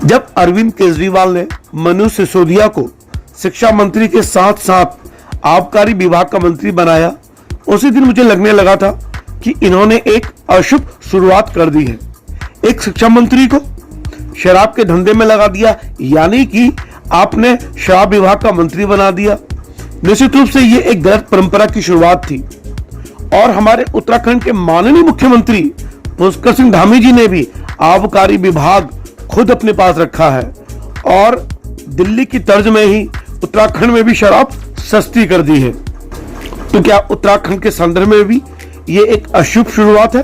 जब अरविंद केजरीवाल ने मनीष सिसोदिया को शिक्षा मंत्री के साथ साथ आबकारी विभाग का मंत्री बनाया, उसी दिन मुझे लगने लगा था कि इन्होंने एक अशुभ शुरुआत कर दी है। एक शिक्षा मंत्री को शराब के धंधे में लगा दिया, यानी कि आपने शराब विभाग का मंत्री बना दिया। निश्चित रूप से ये एक गलत परंपरा की शुरुआत थी और हमारे उत्तराखंड के माननीय मुख्यमंत्री पुष्कर सिंह धामी जी ने भी आबकारी विभाग खुद अपने पास रखा है और दिल्ली की तर्ज में ही उत्तराखंड में भी शराब सस्ती कर दी है। तो क्या उत्तराखंड के संदर्भ में भी ये एक अशुभ शुरुआत है?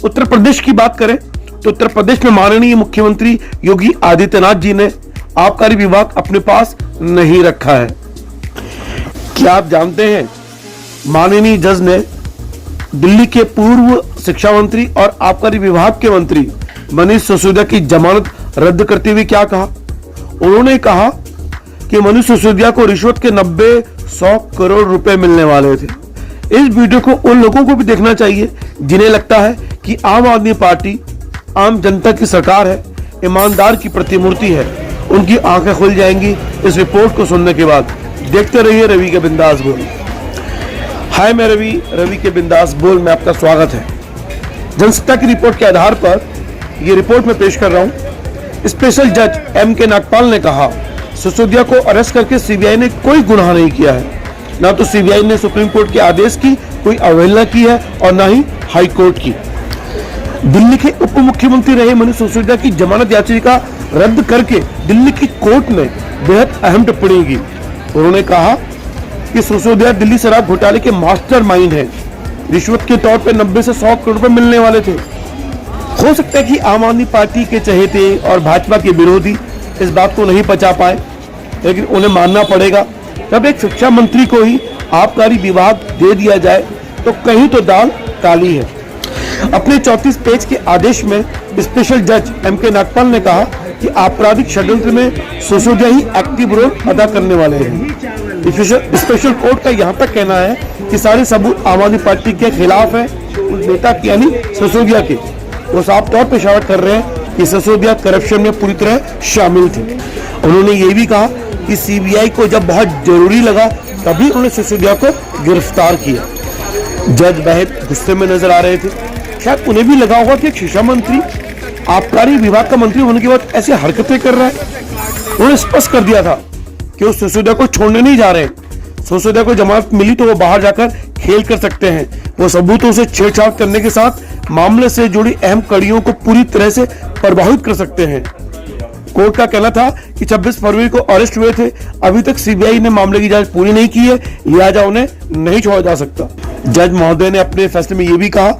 उत्तर प्रदेश की बात करें तो उत्तर प्रदेश में माननीय मुख्यमंत्री योगी आदित्यनाथ जी ने आबकारी विभाग अपने पास नहीं रखा है। क्या आप जानते हैं माननीय जज ने दिल्ली के पूर्व शिक्षा मंत्री और आबकारी विभाग के मंत्री मनीष सिसोदिया की जमानत रद्द करते हुए क्या कहा? उन्होंने कहा कि मनीष सिसोदिया को रिश्वत के 90-100 करोड़ रुपए मिलने वाले थे। इस वीडियो को उन लोगों को भी देखना चाहिए जिन्हें लगता है कि आम आदमी पार्टी आम जनता की सरकार है, ईमानदार की प्रतिमूर्ति है। उनकी आंखें खुल जाएंगी इस रिपोर्ट को सुनने के बाद। देखते रहिए रवि के बिंदास बोल। हाय, मैं रवि के बिंदास बोल में आपका स्वागत है। जनसत्ता की रिपोर्ट के आधार पर ये रिपोर्ट में पेश कर रहा हूं। स्पेशल जज M.K. नागपाल ने कहा, सिसोदिया को अरेस्ट करके सीबीआई ने कोई गुनाह नहीं किया है। ना तो सीबीआई ने सुप्रीम कोर्ट के आदेश की कोई अवहेलना की है और ना ही हाई कोर्ट की। दिल्ली के उप मुख्यमंत्री रहे मनीष सिसोदिया की जमानत याचिका रद्द करके दिल्ली की कोर्ट ने बेहद अहम टिप्पणी की। उन्होंने कहा कि सिसोदिया दिल्ली शराब घोटाले के मास्टरमाइंड हैं। रिश्वत के तौर पर 90 से 100 करोड़ रुपए मिलने वाले थे। हो सकता है कि आम आदमी पार्टी के चहेते और भाजपा के विरोधी इस बात को नहीं पचा पाए, लेकिन उन्हें मानना पड़ेगा। जब एक शिक्षा मंत्री को ही आबकारी विभाग दे दिया जाए तो कहीं तो दाल काली है। अपने 34 पेज के आदेश में स्पेशल जज M.K. नागपाल ने कहा कि आपराधिक षड्यंत्र में सिसोदिया ही एक्टिव रोल अदा करने वाले हैं। स्पेशल कोर्ट का यहाँ तक कहना है कि सारे सबूत आम आदमी पार्टी के खिलाफ है, उस नेता की यानी सिसोदिया के। वो साफ तौर पर इशारा कर रहे हैं कि सिसोदिया करप्शन में पूरी तरह शामिल थे। उन्होंने ये भी कहा कि सीबीआई को जब बहुत जरूरी लगा तभी उन्होंने सिसोदिया को गिरफ्तार किया। जज बेहद गुस्से में नजर आ रहे थे। शायद उन्हें भी लगा होगा कि एक शिक्षा मंत्री आबकारी विभाग का मंत्री होने के बाद ऐसी हरकतें कर रहा है। उन्होंने स्पष्ट कर दिया था कि वो सिसोदिया को छोड़ने नहीं जा रहे हैं। सिसोदिया को जमानत मिली तो वो बाहर जाकर खेल कर सकते हैं। वो सबूतों से छेड़छाड़ करने के साथ मामले से जुड़ी अहम कड़ियों को पूरी तरह से प्रभावित कर सकते हैं। कोर्ट का कहना था कि 26 फरवरी को अरेस्ट हुए थे। अभी तक सीबीआई ने मामले की जांच पूरी नहीं की है, लिहाजा उन्हें नहीं छोड़ा जा सकता। जज महोदय ने अपने फैसले में यह भी कहा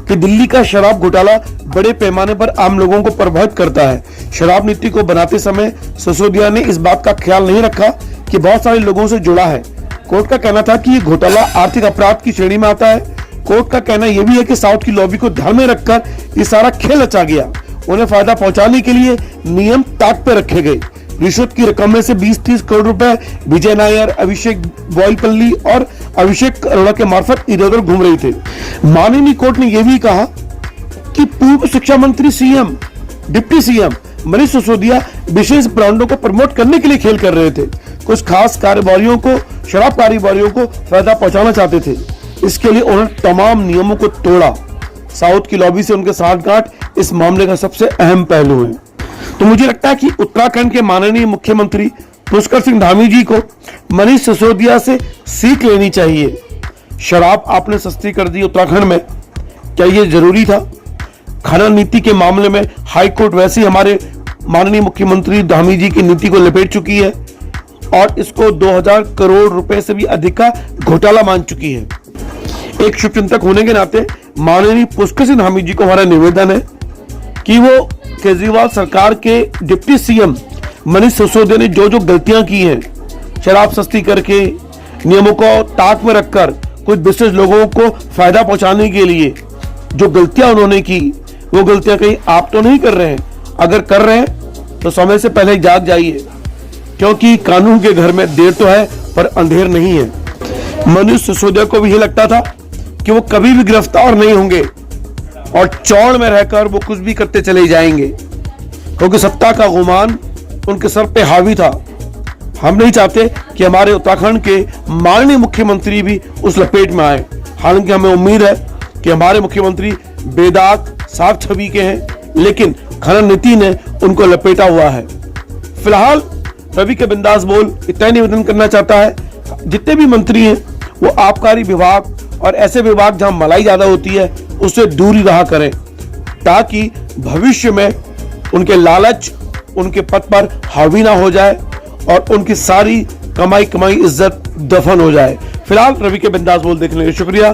कि दिल्ली का शराब घोटाला बड़े पैमाने पर आम लोगों को प्रभावित करता है। शराब नीति को बनाते समय सिसोदिया ने इस बात का ख्याल नहीं रखा कि बहुत सारे लोगों से जुड़ा है। कोर्ट का कहना था कि ये घोटाला आर्थिक अपराध की श्रेणी में आता है। कोर्ट का कहना यह भी है कि साउथ की लॉबी को ध्यान में रखकर ये सारा खेल रचा गया। उन्हें फायदा पहुंचाने के लिए नियम ताक पे रखे गए। रिश्वत की रकम में से 20-30 करोड़ रुपए विजय नायर, अभिषेक बॉयपल्ली और अभिषेक अरोड़ा के मार्फत इधर उधर घूम रही थे। माननीय कोर्ट ने यह भी कहा कि पूर्व शिक्षा मंत्री CM, deputy CM Manish Sisodia विशेष ब्रांडों को प्रमोट करने के लिए खेल कर रहे थे। कुछ खास कारोबारियों को, शराब कारोबारियों को फायदा पहुंचाना चाहते थे। इसके लिए उन्होंने तमाम नियमों को तोड़ा। साउथ की लॉबी से उनके साठगांठ इस मामले का सबसे अहम पहलू है। तो मुझे लगता है कि उत्तराखंड के माननीय मुख्यमंत्री पुष्कर सिंह धामी जी को मनीष सिसोदिया से सीख लेनी चाहिए। शराब आपने सस्ती कर दी उत्तराखंड में, क्या ये जरूरी था? खनन नीति के मामले में हाई कोर्ट वैसे ही हमारे माननीय मुख्यमंत्री धामी जी की नीति को लपेट चुकी है और इसको 2000 करोड़ रुपए से भी अधिक का घोटाला मान चुकी है। एक शुभचिंतक होने के नाते माननीय पुष्कर सिंह धामी जी को हमारा निवेदन है कि वो केजरीवाल सरकार के डिप्टी सीएम मनीष सिसोदिया ने जो जो गलतियां की हैं, शराब सस्ती करके, नियमों को ताक में रखकर कुछ विशेष लोगों को फायदा पहुंचाने के लिए जो गलतियां उन्होंने की, वो गलतियां कहीं आप तो नहीं कर रहे हैं? अगर कर रहे हैं तो समय से पहले जाग जाइए, क्योंकि कानून के घर में देर तो है पर अंधेर नहीं है। मनीष सिसोदिया को भी यह लगता था कि वो कभी भी गिरफ्तार नहीं होंगे और चौड़ में रहकर वो कुछ भी करते चले जाएंगे। क्योंकि सत्ता का गुमान उनके सर पे हावी था। हम नहीं चाहते कि हमारे उत्तराखंड के माननीय मुख्यमंत्री भी उस लपेट में आए। हालांकि हमें उम्मीद है कि हमारे मुख्यमंत्री बेदाग साफ छवि के हैं, लेकिन खनन नीति ने उनको लपेटा हुआ है। फिलहाल रवि के बिंदास बोल इतना निवेदन करना चाहता है, जितने भी मंत्री हैं वो आबकारी विभाग और ऐसे विभाग जहां मलाई ज्यादा होती है उससे दूर ही रहा करें, ताकि भविष्य में उनके लालच उनके पद पर हावी ना हो जाए और उनकी सारी कमाई इज्जत दफन हो जाए। फिलहाल रवि के बिंदास बोल देखने के लिए शुक्रिया।